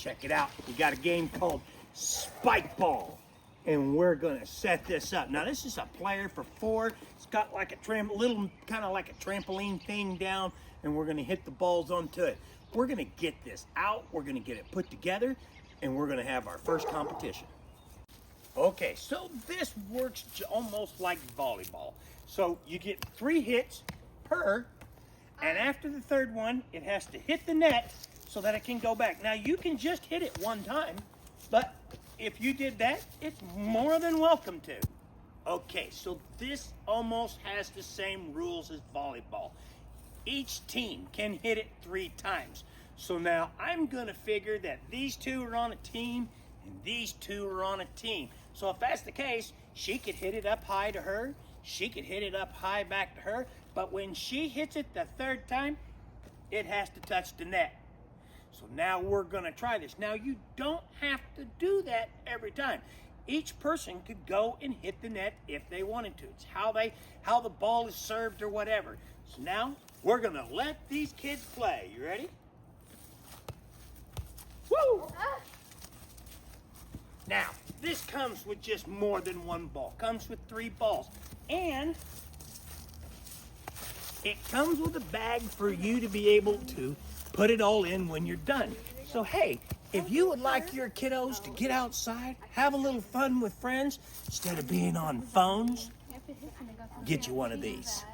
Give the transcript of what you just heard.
Check it out. We got a game called Spikeball, and we're gonna set this up. Now this is a player for 4. It's got like a little kind of like a trampoline thing down, and we're gonna hit the balls onto it. We're gonna get this out. We're gonna get it put together, and we're gonna have our first competition. Okay, so this works almost like volleyball. So you get 3 hits per, and after the 3rd one, it has to hit the net so that it can go back. Now you can just hit it one time, but if you did that, it's more than welcome to. Okay, so this almost has the same rules as volleyball. Each team can hit it 3 times. So now I'm gonna figure that these 2 are on a team and these 2 are on a team. So if that's the case, she could hit it up high to her, she could hit it up high back to her, but when she hits it the 3rd time, it has to touch the net. So now we're gonna try this. Now you don't have to do that every time. Each person could go and hit the net if they wanted to. It's how the ball is served or whatever. So now we're gonna let these kids play. You ready? Woo! Now, this comes with just more than 1 ball. Comes with 3 balls. And it comes with a bag for you to be able to put it all in when you're done. So hey, if you would like your kiddos to get outside, have a little fun with friends, instead of being on phones, get you one of these.